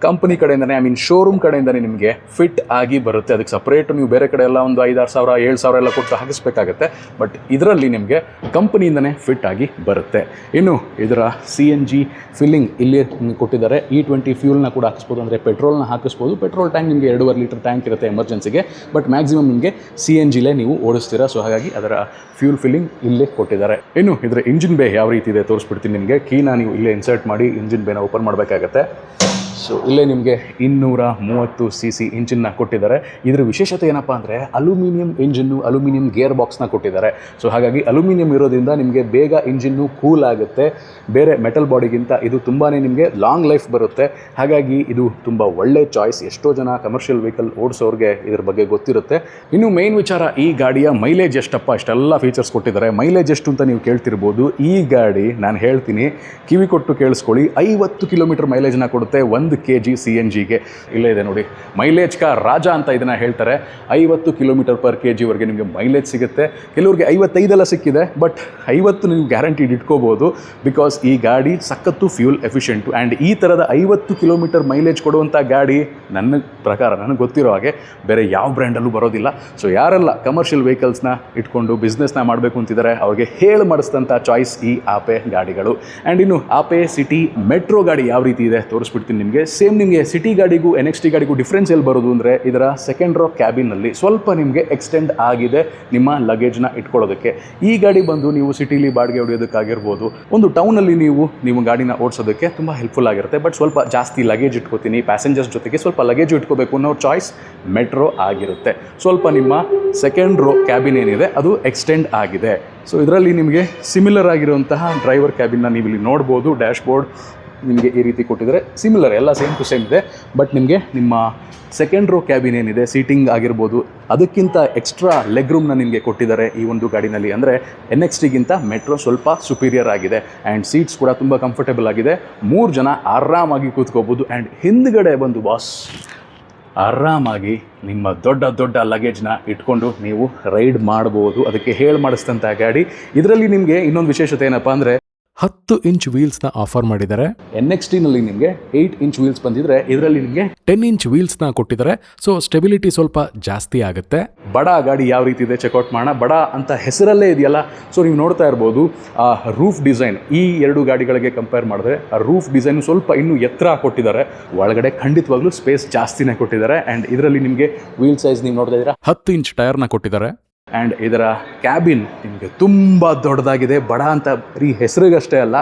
ಕಂಪನಿ ಕಡೆಯಿಂದನೇ, ಶೋರೂಮ್ ಕಡೆಯಿಂದನೇ ನಿಮಗೆ ಫಿಟ್ ಆಗಿ ಬರುತ್ತೆ. ಅದಕ್ಕೆ ಸಪ್ರೇಟ್ ನೀವು ಬೇರೆ ಕಡೆ ಎಲ್ಲ ಒಂದು 5-6 ಸಾವಿರ 7 ಸಾವಿರ ಎಲ್ಲ ಕೊಟ್ಟು ಹಾಕಿಸ್ಬೇಕಾಗತ್ತೆ. ಬಟ್ ಇದರಲ್ಲಿ ನಿಮಗೆ ಕಂಪನಿಯಿಂದನೇ ಫಿಟ್ ಆಗಿ ಬರುತ್ತೆ. ಇನ್ನು ಇದರ CNG ಫಿಲ್ಲಿಂಗ್ ಇಲ್ಲಿ ಕೊಟ್ಟಿದ್ದಾರೆ. E20 ಫ್ಯೂಲ್ನ ಕೂಡ ಹಾಕಿಸ್ಬೋದು, ಅಂದರೆ ಪೆಟ್ರೋಲ್ನ ಹಾಕಿಸ್ಬೋದು. ಪೆಟ್ರೋಲ್ ಟ್ಯಾಂಕ್ ನಿಮಗೆ 2.5 ಲೀಟರ್ ಟ್ಯಾಂಕ್ ಇರುತ್ತೆ ಎಮರ್ಜೆನ್ಸಿಗೆ. ಬಟ್ ಮ್ಯಾಕ್ಸಿಮಮ್ ನಿಮಗೆ CNGಲೇ ನೀವು ಓಡಿಸ್ತೀರಾ. ಸೊ ಹಾಗಾಗಿ ಅದರ ಫ್ಯೂಲ್ ಫಿಲ್ಲಿಂಗ್ ಇಲ್ಲೇ ಕೊಟ್ಟಿದ್ದಾರೆ. ಇನ್ನು ಇದರ ಇಂಜಿನ್ ಬೇ ಯಾವ ರೀತಿ ಇದೆ ತೋರಿಸ್ಬಿಡ್ತೀನಿ ನಿಮಗೆ. ಕೀನ ನೀವು ಇಲ್ಲೇ ಇನ್ಸರ್ಟ್ ಮಾಡಿ ಇಂಜಿನ್ ಬೇನ ಓಪನ್ ಮಾಡಬೇಕಾಗತ್ತೆ. ಸೊ ಇಲ್ಲೇ ನಿಮಗೆ 230 cc ಇಂಜಿನ್ನ ಕೊಟ್ಟಿದ್ದಾರೆ. ಇದರ ವಿಶೇಷತೆ ಏನಪ್ಪ ಅಂದರೆ, ಅಲ್ಯೂಮಿನಿಯಂ ಇಂಜಿನ್ನು, ಅಲ್ಯೂಮಿನಿಯಂ ಗೇರ್ ಬಾಕ್ಸ್ನ ಕೊಟ್ಟಿದ್ದಾರೆ. ಸೊ ಹಾಗಾಗಿ ಅಲ್ಯೂಮಿನಿಯಂ ಇರೋದ್ರಿಂದ ನಿಮಗೆ ಬೇಗ ಇಂಜಿನ್ನು ಕೂಲ್ ಆಗುತ್ತೆ. ಬೇರೆ ಮೆಟಲ್ ಬಾಡಿಗಿಂತ ಇದು ತುಂಬಾ ನಿಮಗೆ ಲಾಂಗ್ ಲೈಫ್ ಬರುತ್ತೆ. ಹಾಗಾಗಿ ಇದು ತುಂಬ ಒಳ್ಳೆ ಚಾಯ್ಸ್. ಎಷ್ಟೋ ಜನ ಕಮರ್ಷಿಯಲ್ ವೆಹಿಕಲ್ ಓಡಿಸೋರಿಗೆ ಇದ್ರ ಬಗ್ಗೆ ಗೊತ್ತಿರುತ್ತೆ. ಇನ್ನು ಮೇನ್ ವಿಚಾರ, ಈ ಗಾಡಿಯ ಮೈಲೇಜ್ ಎಷ್ಟಪ್ಪ, ಇಷ್ಟೆಲ್ಲ ಫೀಚರ್ಸ್ ಕೊಟ್ಟಿದ್ದಾರೆ, ಮೈಲೇಜ್ ಎಷ್ಟು ಅಂತ ನೀವು ಕೇಳ್ತಿರ್ಬೋದು. ಈ ಗಾಡಿ ನಾನು ಹೇಳ್ತೀನಿ, ಕಿವಿ ಕೊಟ್ಟು ಕೇಳಿಸ್ಕೊಳ್ಳಿ, 50 ಕಿಲೋಮೀಟರ್ ಮೈಲೇಜ್ನ ಕೊಡುತ್ತೆ 1 kg CNGಗೆ. ಇಲ್ಲೇ ಇದೆ ನೋಡಿ, ಮೈಲೇಜ್ ಕಾ ರಾಜ ಅಂತ ಇದನ್ನು ಹೇಳ್ತಾರೆ. 50 ಕಿಲೋಮೀಟರ್ ಪರ್ kgವರೆಗೆ ನಿಮಗೆ ಮೈಲೇಜ್ ಸಿಗುತ್ತೆ. ಕೆಲವ್ರಿಗೆ 55 ಸಿಕ್ಕಿದೆ, ಬಟ್ 50 ನೀವು ಗ್ಯಾರಂಟಿಡ್ ಇಟ್ಕೋಬೋದು. ಬಿಕಾಸ್ ಈ ಗಾಡಿ ಸಖತ್ತು ಫ್ಯೂಲ್ ಎಫಿಷಿಯೆಂಟು. ಆ್ಯಂಡ್ ಈ ಥರದ 50 ಕಿಲೋಮೀಟರ್ ಮೈಲೇಜ್ ಕೊಡುವಂಥ ಗಾಡಿ ನನ್ನ ಪ್ರಕಾರ, ನನಗೆ ಗೊತ್ತಿರೋ ಹಾಗೆ ಬೇರೆ ಯಾವ ಬ್ರ್ಯಾಂಡಲ್ಲೂ ಬರೋದಿಲ್ಲ. ಸೊ ಯಾರೆಲ್ಲ ಕಮರ್ಷಿಯಲ್ ವೆಹಿಕಲ್ಸ್ನ ಇಟ್ಕೊಂಡು ಬಿಸ್ನೆಸ್ನ ಮಾಡಬೇಕು ಅಂತಿದ್ದಾರೆ, ಅವ್ರಿಗೆ ಹೇಳಿ ಮಾಡಿಸಿದಂಥ ಚಾಯ್ಸ್ ಈ ಆಪೆ ಗಾಡಿಗಳು. ಆ್ಯಂಡ್ ಇನ್ನು ಆಪೆ ಸಿಟಿ ಮೆಟ್ರೋ ಗಾಡಿ ಯಾವ ರೀತಿ ಇದೆ ತೋರಿಸ್ಬಿಡ್ತೀನಿ ನಿಮಗೆ. ಸೇಮ್ ನಿಮಗೆ ಸಿಟಿ ಗಾಡಿಗೂ NXT ಗಾಡಿಗೂ ಡಿಫ್ರೆನ್ಸ್ ಎಲ್ಲಿ ಬರೋದು ಅಂದರೆ, ಇದರ ಸೆಕೆಂಡ್ ರೋ ಕ್ಯಾಬಿನಲ್ಲಿ ಸ್ವಲ್ಪ ನಿಮಗೆ ಎಕ್ಸ್ಟೆಂಡ್ ಆಗಿದೆ ನಿಮ್ಮ ಲಗೇಜ್ನ ಇಟ್ಕೊಳ್ಳೋದಕ್ಕೆ. ಈ ಗಾಡಿ ಬಂದು ನೀವು ಸಿಟಿಲಿ ಬಾಡಿಗೆ ಹೊಡೆಯೋದಕ್ಕಾಗಿರ್ಬೋದು, ಒಂದು ಟೌನಲ್ಲಿ ನೀವು ಗಾಡಿನ ಓಡಿಸೋದಕ್ಕೆ ತುಂಬ ಹೆಲ್ಪ್ಫುಲ್ ಆಗಿರುತ್ತೆ. ಬಟ್ ಸ್ವಲ್ಪ ಜಾಸ್ತಿ ಲಗೇಜ್ ಇಟ್ಕೋತೀನಿ, ಪ್ಯಾಸೆಂಜರ್ಸ್ ಜೊತೆಗೆ ಸ್ವಲ್ಪ ಲಗೇಜು ಇಟ್ಕೋಬೇಕು ಅನ್ನೋ ಚಾಯ್ಸ್ ಮೆಟ್ರೋ ಆಗಿರುತ್ತೆ. ಸ್ವಲ್ಪ ನಿಮ್ಮ ಸೆಕೆಂಡ್ ರೋ ಕ್ಯಾಬಿನ್ ಏನಿದೆ ಅದು ಎಕ್ಸ್ಟೆಂಡ್ ಆಗಿದೆ. ಸೊ ಇದರಲ್ಲಿ ನಿಮಗೆ ಸಿಮಿಲರ್ ಆಗಿರುವಂತಹ ಡ್ರೈವರ್ ಕ್ಯಾಬಿನ್ನ ನೀವು ಇಲ್ಲಿ ನೋಡ್ಬೋದು. ಡ್ಯಾಶ್ ಬೋರ್ಡ್ ನಿಮಗೆ ಈ ರೀತಿ ಕೊಟ್ಟಿದ್ದಾರೆ. ಸಿಮಿಲರ್, ಎಲ್ಲ ಸೇಮ್ ಟು ಸೇಮ್ ಇದೆ. ಬಟ್ ನಿಮಗೆ ನಿಮ್ಮ ಸೆಕೆಂಡ್ ರೋ ಕ್ಯಾಬಿನ್ ಏನಿದೆ, ಸೀಟಿಂಗ್ ಆಗಿರ್ಬೋದು, ಅದಕ್ಕಿಂತ ಎಕ್ಸ್ಟ್ರಾ ಲೆಗ್ ರೂಮ್ನ ನಿಮಗೆ ಕೊಟ್ಟಿದ್ದಾರೆ ಈ ಒಂದು ಗಾಡಿನಲ್ಲಿ. ಅಂದರೆ NXTಗಿಂತ ಮೆಟ್ರೋ ಸ್ವಲ್ಪ ಸುಪೀರಿಯರ್ ಆಗಿದೆ. ಆ್ಯಂಡ್ ಸೀಟ್ಸ್ ಕೂಡ ತುಂಬ ಕಂಫರ್ಟೇಬಲ್ ಆಗಿದೆ. 3 ಜನ ಆರಾಮಾಗಿ ಕೂತ್ಕೋಬೋದು. ಆ್ಯಂಡ್ ಹಿಂದ್ಗಡೆ ಬಂದು ಬಾಸ್ ಆರಾಮಾಗಿ ನಿಮ್ಮ ದೊಡ್ಡ ಲಗೇಜ್ನ ಇಟ್ಕೊಂಡು ನೀವು ರೈಡ್ ಮಾಡ್ಬೋದು. ಅದಕ್ಕೆ ಹೇಳಿ ಮಾಡಿಸಿದಂಥ ಗಾಡಿ. ಇದರಲ್ಲಿ ನಿಮಗೆ ಇನ್ನೊಂದು ವಿಶೇಷತೆ ಏನಪ್ಪ ಅಂದರೆ, 10 ಇಂಚ್ ವೀಲ್ಸ್ನ ಆಫರ್ ಮಾಡಿದ್ದಾರೆ. NXTನಲ್ಲಿ ನಿಮಗೆ 8 ಇಂಚ್ ವೀಲ್ಸ್ ಬಂದಿದ್ರೆ, ಇದರಲ್ಲಿ ನಿಮಗೆ 10 ಇಂಚ್ ವೀಲ್ಸ್ನ ಕೊಟ್ಟಿದ್ದಾರೆ. ಸೊ ಸ್ಟೆಬಿಲಿಟಿ ಸ್ವಲ್ಪ ಜಾಸ್ತಿ ಆಗುತ್ತೆ. ಬಡ ಗಾಡಿ ಯಾವ ರೀತಿ ಇದೆ ಚೆಕ್ಔಟ್ ಮಾಡೋಣ. ಬಡ ಅಂತ ಹೆಸರಲ್ಲೇ ಇದೆಯಲ್ಲ. ಸೊ ನೀವು ನೋಡ್ತಾ ಇರ್ಬೋದು, ಆ ರೂಫ್ ಡಿಸೈನ್ ಈ 2 ಗಾಡಿಗಳಿಗೆ ಕಂಪೇರ್ ಮಾಡಿದ್ರೆ ಆ ರೂಫ್ ಡಿಸೈನ್ ಸ್ವಲ್ಪ ಇನ್ನೂ ಎತ್ತರ ಕೊಟ್ಟಿದ್ದಾರೆ. ಒಳಗಡೆ ಖಂಡಿತವಾಗ್ಲೂ ಸ್ಪೇಸ್ ಜಾಸ್ತಿನೇ ಕೊಟ್ಟಿದ್ದಾರೆ. ಆ್ಯಂಡ್ ಇದರಲ್ಲಿ ನಿಮಗೆ ವೀಲ್ ಸೈಜ್ ನೀವು ನೋಡ್ತಾ ಇದ್ದೀರಾ, 10 ಇಂಚ್ ಟೈರ್ನ ಕೊಟ್ಟಿದ್ದಾರೆ. ಆ್ಯಂಡ್ ಇದರ ಕ್ಯಾಬಿನ್ ನಿಮಗೆ ತುಂಬ ದೊಡ್ಡದಾಗಿದೆ. ಬಡ ಅಂತ ಬರೀ ಹೆಸರಿಗಷ್ಟೇ ಅಲ್ಲ,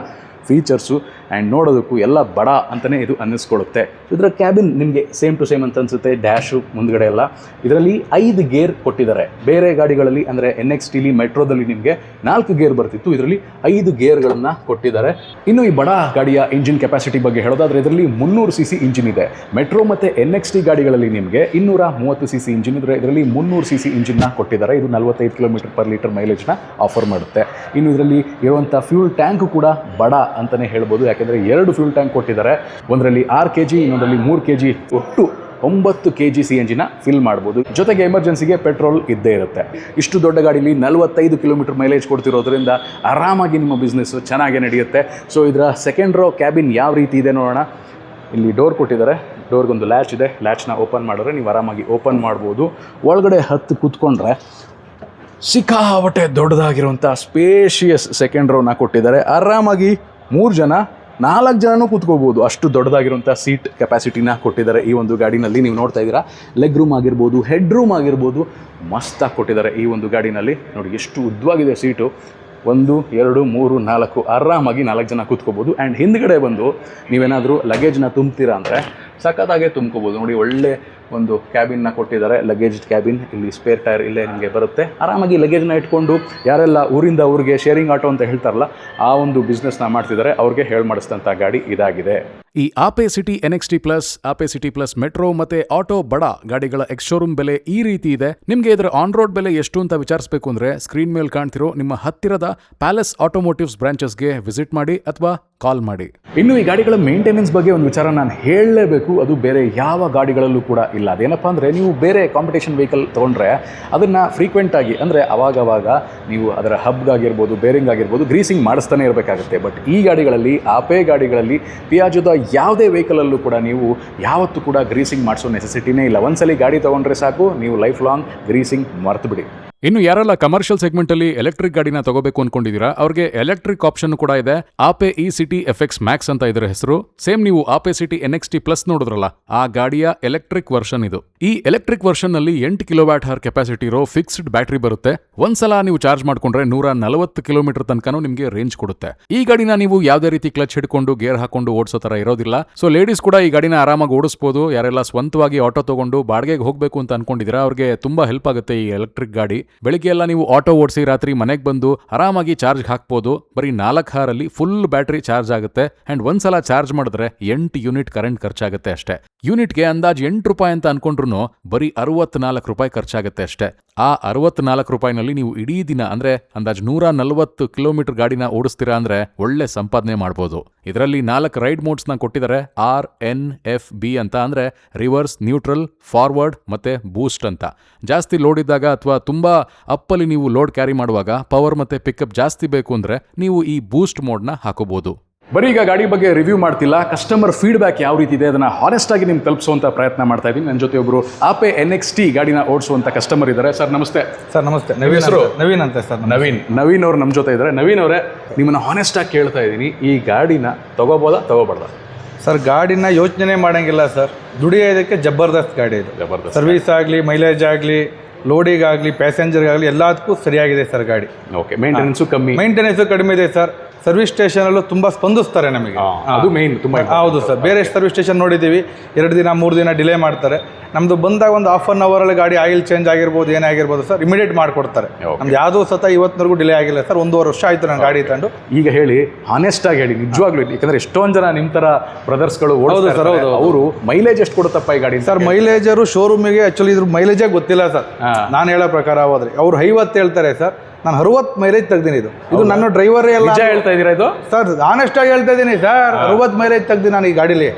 ಫೀಚರ್ಸು ಆ್ಯಂಡ್ ನೋಡೋದಕ್ಕೂ ಎಲ್ಲ ಬಡ ಅಂತಲೇ ಇದು ಅನ್ನಿಸ್ಕೊಳ್ಳುತ್ತೆ. ಇದರ ಕ್ಯಾಬಿನ್ ನಿಮಗೆ ಸೇಮ್ ಟು ಸೇಮ್ ಅಂತ ಅನಿಸುತ್ತೆ. ಡ್ಯಾಶು ಮುಂದ್ಗಡೆ ಎಲ್ಲ ಇದರಲ್ಲಿ 5 ಗೇರ್ ಕೊಟ್ಟಿದ್ದಾರೆ. ಬೇರೆ ಗಾಡಿಗಳಲ್ಲಿ ಅಂದರೆ NXTಲಿ ಮೆಟ್ರೋದಲ್ಲಿ ನಿಮಗೆ 4 ಗೇರ್ ಬರ್ತಿತ್ತು, ಇದರಲ್ಲಿ 5 ಗೇರ್ಗಳನ್ನು ಕೊಟ್ಟಿದ್ದಾರೆ. ಇನ್ನು ಈ ಬಡ ಗಾಡಿಯ ಇಂಜಿನ್ ಕೆಪಾಸಿಟಿ ಬಗ್ಗೆ ಹೇಳೋದಾದರೆ, ಇದರಲ್ಲಿ 300 cc ಇಂಜಿನ್ ಇದೆ. ಮೆಟ್ರೋ ಮತ್ತು NXT ಗಾಡಿಗಳಲ್ಲಿ ನಿಮಗೆ 230 cc ಇಂಜಿನ್ ಇದ್ದರೆ, ಇದರಲ್ಲಿ 300 cc ಇಂಜಿನ್ನ ಕೊಟ್ಟಿದ್ದಾರೆ. ಇದು 45 ಕಿಲೋಮೀಟರ್ ಪರ್ ಲೀಟರ್ ಮೈಲೇಜ್ನ ಆಫರ್ ಮಾಡುತ್ತೆ. ಇನ್ನು ಇದರಲ್ಲಿ ಇರುವಂಥ ಫ್ಯೂಲ್ ಟ್ಯಾಂಕು ಕೂಡ ಬಡ ಅಂತಲೇ ಹೇಳ್ಬೋದು. ಯಾಕೆಂದರೆ 2 ಫ್ಯೂಲ್ ಟ್ಯಾಂಕ್ ಕೊಟ್ಟಿದ್ದಾರೆ. ಒಂದರಲ್ಲಿ 6 kg, ಇನ್ನೊಂದರಲ್ಲಿ 3 kg. ಒಟ್ಟು 9 kg CNGನ ಫಿಲ್ ಮಾಡ್ಬೋದು. ಜೊತೆಗೆ ಎಮರ್ಜೆನ್ಸಿಗೆ ಪೆಟ್ರೋಲ್ ಇದ್ದೇ ಇರುತ್ತೆ. ಇಷ್ಟು ದೊಡ್ಡ ಗಾಡೀಲಿ 45 ಕಿಲೋಮೀಟರ್ ಮೈಲೇಜ್ ಕೊಡ್ತಿರೋದ್ರಿಂದ ಆರಾಮಾಗಿ ನಿಮ್ಮ ಬಿಸ್ನೆಸ್ ಚೆನ್ನಾಗೇ ನಡೆಯುತ್ತೆ. ಸೊ ಇದರ ಸೆಕೆಂಡ್ ರೋ ಕ್ಯಾಬಿನ್ ಯಾವ ರೀತಿ ಇದೆ ನೋಡೋಣ. ಇಲ್ಲಿ ಡೋರ್ ಕೊಟ್ಟಿದ್ದಾರೆ, ಡೋರ್ಗೊಂದು ಲ್ಯಾಚ್ ಇದೆ. ಲ್ಯಾಚ್ನ ಓಪನ್ ಮಾಡಿದ್ರೆ ನೀವು ಆರಾಮಾಗಿ ಓಪನ್ ಮಾಡ್ಬೋದು. ಒಳಗಡೆ ಹತ್ತು ಕೂತ್ಕೊಂಡ್ರೆ ಸಿಕ್ಕಾಪಟ್ಟೆ ದೊಡ್ಡದಾಗಿರುವಂಥ ಸ್ಪೇಷಿಯಸ್ ಸೆಕೆಂಡ್ ರೋನ ಕೊಟ್ಟಿದ್ದಾರೆ. ಆರಾಮಾಗಿ 3 ಜನ 4 ಜನನೂ ಕೂತ್ಕೋಬೋದು, ಅಷ್ಟು ದೊಡ್ಡದಾಗಿರುವಂಥ ಸೀಟ್ ಕೆಪಾಸಿಟಿನ ಕೊಟ್ಟಿದ್ದಾರೆ ಈ ಒಂದು ಗಾಡಿನಲ್ಲಿ. ನೀವು ನೋಡ್ತಾ ಇದ್ದೀರಾ, ಲೆಗ್ ರೂಮ್ ಆಗಿರ್ಬೋದು, ಹೆಡ್ ರೂಮ್ ಆಗಿರ್ಬೋದು, ಮಸ್ತಾಗಿ ಕೊಟ್ಟಿದ್ದಾರೆ ಈ ಒಂದು ಗಾಡಿನಲ್ಲಿ. ನೋಡಿ ಎಷ್ಟು ಉದ್ದವಾಗಿದೆ ಸೀಟು. 1 2 3 4 ಆರಾಮಾಗಿ 4 ಜನ ಕೂತ್ಕೋಬೋದು. ಆ್ಯಂಡ್ ಹಿಂದ್ಗಡೆ ಬಂದು ನೀವೇನಾದರೂ ಲಗೇಜ್ನ ತುಂಬ್ತೀರಾ ಅಂದರೆ ಸಖತ್ತಾಗೆ ತುಂಬ್ಕೋಬೋದು. ನೋಡಿ ಒಳ್ಳೆ ಒಂದು ಕ್ಯಾಬಿನ್ನ ಕೊಟ್ಟಿದ್ದಾರೆ, ಲಗೇಜ್ ಕ್ಯಾಬಿನ್. ಇಲ್ಲಿ ಸ್ಪೇರ್ ಟೈರ್ ಇಲ್ಲೇ ನಿಮಗೆ ಬರುತ್ತೆ. ಆರಾಮಾಗಿ ಲಗೇಜ್ನ ಇಟ್ಕೊಂಡು ಯಾರೆಲ್ಲ ಊರಿಂದ ಊರಿಗೆ ಶೇರಿಂಗ್ ಆಟೋ ಅಂತ ಹೇಳ್ತಾರಲ್ಲ, ಆ ಒಂದು ಬಿಸ್ನೆಸ್ನ ಮಾಡ್ತಿದ್ದಾರೆ, ಅವ್ರಿಗೆ ಹೇಳಿ ಮಾಡಿಸಿದಂಥ ಗಾಡಿ ಇದಾಗಿದೆ. ಈ Ape city NXT plus, Ape city plus metro ಮತ್ತೆ ಆಟೋ ಬಡ ಗಾಡಿಗಳ ಎಕ್ಸ್ ಶೋರೂಮ್ ಬೆಲೆ ಈ ರೀತಿ ಇದೆ. ನಿಮಗೆ ಇದರ ಆನ್ ರೋಡ್ ಬೆಲೆ ಎಷ್ಟು ಅಂತ ವಿಚಾರಿಸಬೇಕು ಅಂದರೆ ಸ್ಕ್ರೀನ್ ಮೇಲೆ ಕಾಣ್ತಿರೋ ನಿಮ್ಮ ಹತ್ತಿರದ ಪ್ಯಾಲೇಸ್ ಆಟೋಮೋಟಿವ್ಸ್ ಬ್ರಾಂಚಸ್ಗೆ ವಿಸಿಟ್ ಮಾಡಿ ಅಥವಾ ಕಾಲ್ ಮಾಡಿ. ಇನ್ನು ಈ ಗಾಡಿಗಳ ಮೇಂಟೆನೆನ್ಸ್ ಬಗ್ಗೆ ಒಂದು ವಿಚಾರ ನಾನು ಹೇಳಲೇಬೇಕು, ಅದು ಬೇರೆ ಯಾವ ಗಾಡಿಗಳಲ್ಲೂ ಕೂಡ ಇಲ್ಲ. ಅದೇನಪ್ಪ ಅಂದರೆ ನೀವು ಬೇರೆ ಕಾಂಪಿಟೇಷನ್ ವೆಹಿಕಲ್ ತೊಗೊಂಡ್ರೆ ಅದನ್ನು ಫ್ರೀಕ್ವೆಂಟಾಗಿ ಅಂದರೆ ಅವಾಗವಾಗ ನೀವು ಅದರ ಹಬ್ಗಾಗಿರ್ಬೋದು, ಬೇರಿಂಗ್ ಆಗಿರ್ಬೋದು, ಗ್ರೀಸಿಂಗ್ ಮಾಡಿಸ್ತಾನೆ ಇರಬೇಕಾಗುತ್ತೆ. ಬಟ್ ಈ ಗಾಡಿಗಳಲ್ಲಿ, ಆಪೆ ಗಾಡಿಗಳಲ್ಲಿ, ಪಿಯಾಜೋದ ಯಾವುದೇ ವೆಹಿಕಲಲ್ಲೂ ಕೂಡ ನೀವು ಯಾವತ್ತೂ ಕೂಡ ಗ್ರೀಸಿಂಗ್ ಮಾಡಿಸೋ ನೆಸೆಸಿಟಿನೇ ಇಲ್ಲ. ಒಂದ್ಸಲಿ ಗಾಡಿ ತೊಗೊಂಡ್ರೆ ಸಾಕು, ನೀವು ಲೈಫ್ ಲಾಂಗ್ ಗ್ರೀಸಿಂಗ್ ಮರ್ತು ಬಿಡಿ. ಇನ್ನು ಯಾರೆಲ್ಲ ಕಮರ್ಷಿಯಲ್ ಸೆಗ್ಮೆಂಟಲ್ಲಿ ಎಲೆಕ್ಟ್ರಿಕ್ ಗಾಡಿನ ತಗೋಬೇಕು ಅನ್ಕೊಂಡಿದ್ದೀರಾ, ಅವ್ರಿಗೆ ಎಲೆಕ್ಟ್ರಿಕ್ ಆಪ್ಷನ್ ಕೂಡ ಇದೆ. Ape E city FX Max ಅಂತ ಇದರ ಹೆಸರು. ಸೇಮ್ ನೀವು ಆಪೆ ಸಿಟಿ NXT ಪ್ಲಸ್ ನೋಡಿದ್ರಲ್ಲ, ಆ ಗಾಡಿಯ ಎಲೆಕ್ಟ್ರಿಕ್ ವರ್ಷನ್ ಇದು. ಈ ಎಲೆಕ್ಟ್ರಿಕ್ ವರ್ಷನ್ ನಲ್ಲಿ 8 kWh ಕೆಪಾಸಿಟಿ ಇರೋ ಫಿಕ್ಸ್ಡ್ ಬ್ಯಾಟರಿ ಬರುತ್ತೆ. ಒಂದ್ಸಲ ನೀವು ಚಾರ್ಜ್ ಮಾಡ್ಕೊಂಡ್ರೆ 140 ಕಿಲೋಮೀಟರ್ ತನಕನೂ ನಿಮಗೆ ರೇಂಜ್ ಕೊಡುತ್ತೆ. ಈ ಗಾಡಿನ ನೀವು ಯಾವುದೇ ರೀತಿ ಕ್ಲಚ್ ಹಿಡ್ಕೊಂಡು ಗೇರ್ ಹಾಕೊಂಡು ಓಡಿಸೋ ತರ ಇರೋದಿಲ್ಲ. ಸೊ ಲೇಡೀಸ್ ಕೂಡ ಈ ಗಾಡಿನ ಆರಾಮಾಗಿ ಓಡಿಸಬಹುದು. ಯಾರೆಲ್ಲ ಸ್ವಂತವಾಗಿ ಆಟೋ ತಗೊಂಡು ಬಾಡಿಗೆಗೆ ಹೋಗಬೇಕು ಅಂತ ಅನ್ಕೊಂಡಿದ್ದೀರಾ, ಅವ್ರಿಗೆ ತುಂಬಾ ಹೆಲ್ಪ್ ಆಗುತ್ತೆ ಈ ಎಲೆಕ್ಟ್ರಿಕ್ ಗಾಡಿ. ಬೆಳಿಗ್ಗೆ ಎಲ್ಲ ನೀವು ಆಟೋ ಓಡಿಸಿ ರಾತ್ರಿ ಮನೆಗೆ ಬಂದು ಆರಾಮಾಗಿ ಚಾರ್ಜ್ ಹಾಕ್ಬೋದು. ಬರೀ 4 ಅವರಲ್ಲಿ ಫುಲ್ ಬ್ಯಾಟರಿ ಚಾರ್ಜ್ ಆಗುತ್ತೆ. ಅಂಡ್ ಒಂದ್ಸಲ ಚಾರ್ಜ್ ಮಾಡಿದ್ರೆ 8 ಯೂನಿಟ್ ಕರೆಂಟ್ ಖರ್ಚಾಗುತ್ತೆ ಅಷ್ಟೇ. ಯೂನಿಟ್ಗೆ ಅಂದಾಜ್ ₹8 ಅಂತ ಅನ್ಕೊಂಡ್ರು ಬರೀ ₹64 ಖರ್ಚಾಗುತ್ತೆ ಅಷ್ಟೇ. ಆ ₹64ನಲ್ಲಿ ನೀವು ಇಡೀ ದಿನ ಅಂದ್ರೆ ಅಂದಾಜ್ 140 ಕಿಲೋಮೀಟರ್ ಗಾಡಿನ ಓಡಿಸ್ತೀರಾ ಅಂದ್ರೆ ಒಳ್ಳೆ ಸಂಪಾದನೆ ಮಾಡ್ಬೋದು. ಇದರಲ್ಲಿ 4 ರೈಡ್ ಮೋಡ್ಸ್ನ ಕೊಟ್ಟಿದ್ದಾರೆ, RNFB ಅಂತ, ಅಂದ್ರೆ ರಿವರ್ಸ್, ನ್ಯೂಟ್ರಲ್, ಫಾರ್ವರ್ಡ್ ಮತ್ತೆ ಬೂಸ್ಟ್ ಅಂತ. ಜಾಸ್ತಿ ಲೋಡ್ ಇದ್ದಾಗ ಅಥವಾ ತುಂಬಾ ಅಪ್ಪಲ್ಲಿ ನೀವು ಲೋಡ್ ಕ್ಯಾರಿ ಮಾಡುವಾಗ ಪವರ್ ಮತ್ತೆ ಪಿಕಪ್ ಜಾಸ್ತಿ ಬೇಕು ಅಂದ್ರೆ ನೀವು ಈ ಬೂಸ್ಟ್ ಮೋಡ್ನ ಹಾಕೋಬಹುದು. ಬರೀ ಈಗ ಗಾಡಿ ಬಗ್ಗೆ ರಿವ್ಯೂ ಮಾಡ್ತಿಲ್ಲ, ಕಸ್ಟಮರ್ ಫೀಡ್ಬ್ಯಾಕ್ ಯಾವ ರೀತಿ ಇದೆ ಅದನ್ನ ಹಾನೆಸ್ಟ್ ಆಗಿ ನಿಮ್ಗೆ ತಲುಪಿಸುವಂತ ಪ್ರಯತ್ನ ಮಾಡ್ತಾ ಇದ್ದೀನಿ. ನನ್ನ ಜೊತೆ ಒಬ್ರು ಆಪೆ NXT ಗಾಡಿನ ಓಡಿಸುವಂತ ಕಸ್ಟಮರ್ ಇದ್ದಾರೆ. ಸರ್ ನಮಸ್ತೆ. ಸರ್ ನಮಸ್ತೆ. ನವೀನ್ ಅಂತ ಸರ್. ನವೀನ್ ಅವರು ನಮ್ಮ ಜೊತೆ ಇದ್ದಾರೆ. ನವೀನ್ ಅವರೇ, ನಿಮ್ಮನ್ನ ಹಾನೆಸ್ಟ್ ಆಗಿ ಕೇಳ್ತಾ ಇದ್ದೀನಿ, ಈ ಗಾಡಿನ ತಗೋಬೋದಾ ತಗೋಬಾರ್ದಾ? ಸರ್ ಗಾಡಿನ ಯೋಚನೆ ಮಾಡಂಗಿಲ್ಲ ಸರ್, ದುಡಿಯೋದಕ್ಕೆ ಜಬರ್ದಸ್ತ್ ಗಾಡಿ ಇದು. ಜಬರ್ದಸ್ತ್ ಸರ್ವಿಸ್ ಆಗಲಿ, ಮೈಲೇಜ್ ಆಗಲಿ, ಲೋಡಿಗಾಗಲಿ, ಪ್ಯಾಸೆಂಜರ್ಗಾಗಲಿ ಎಲ್ಲದಕ್ಕೂ ಸರಿಯಾಗಿದೆ ಸರ್ ಗಾಡಿ. ಓಕೆ, ಮೇಂಟೆನೆನ್ಸು ಕಡಿಮೆ ಇದೆ ಸರ್. ಸರ್ವಿಸ್ ಸ್ಟೇಷನಲ್ಲೂ ತುಂಬ ಸ್ಪಂದಿಸ್ತಾರೆ ನಮಗೆ, ಅದು ಮೇನ್ ತುಂಬ. ಹೌದು ಸರ್, ಬೇರೆ ಸರ್ವಿಸ್ ಸ್ಟೇಷನ್ ನೋಡಿದ್ದೀವಿ 2 ದಿನ 3 ದಿನ ಡಿಲೇ ಮಾಡ್ತಾರೆ. ನಮ್ಮದು ಬಂದಾಗ ಒಂದು ½ ಅನ್ ಅವರಲ್ಲಿ ಗಾಡಿ ಆಯಿಲ್ ಚೇಂಜ್ ಆಗಿರ್ಬೋದು, ಏನೇ ಆಗಿರ್ಬೋದು ಸರ್, ಇಮಿಡಿಯೇಟ್ ಮಾಡಿಕೊಡ್ತಾರೆ. ನಮ್ದು ಯಾವುದೂ ಇವತ್ತಿನವರೆಗೂ ಡಿಲೇ ಆಗಿಲ್ಲ ಸರ್. 1.5 ವರ್ಷ ಆಯಿತು ನಾನು ಗಾಡಿ ತಂದು. ಈಗ ಹೇಳಿ, ಹಾನೆಸ್ಟ್ ಆಗಿ ಹೇಳಿ, ನಿಜವಾಗ್ಲೂ, ಯಾಕಂದ್ರೆ ಎಷ್ಟೊಂದು ಜನ ನಿಮ್ಮ ಥರ ಬ್ರದರ್ಸ್ಗಳು ಓಡೋದು ಸರ್, ಅವರು ಮೈಲೇಜ್ ಎಷ್ಟು ಕೊಡುತ್ತಪ್ಪ ಈ ಗಾಡಿ? ಸರ್ ಮೈಲೇಜರು ಶೋರೂಮಿಗೆ ಆ್ಯಕ್ಚುಲಿ ಇದ್ರ ಮೈಲೇಜೇ ಗೊತ್ತಿಲ್ಲ ಸರ್. ನಾನು ಹೇಳೋ ಪ್ರಕಾರ ಹೋದ್ರೆ ಅವ್ರು 50 ಹೇಳ್ತಾರೆ ಸರ್, ನಾನು 60 ಮೈಲೇಜ್ ತೆಗ್ದೀನಿ. ಇದು ನನ್ನ ಡ್ರೈವರೇ ಎಲ್ಲ ಹೇಳ್ತಾ ಇದ್ದೀರಾ ಇದು? ಸರ್ ಆನೆಸ್ಟ್ ಆಗಿ ಹೇಳ್ತಾ ಇದ್ದೀನಿ ಸರ್, 60 ಮೈಲೇಜ್ ತೆಗ್ದು ನಾನು ಈ ಗಾಡೀಲಿ.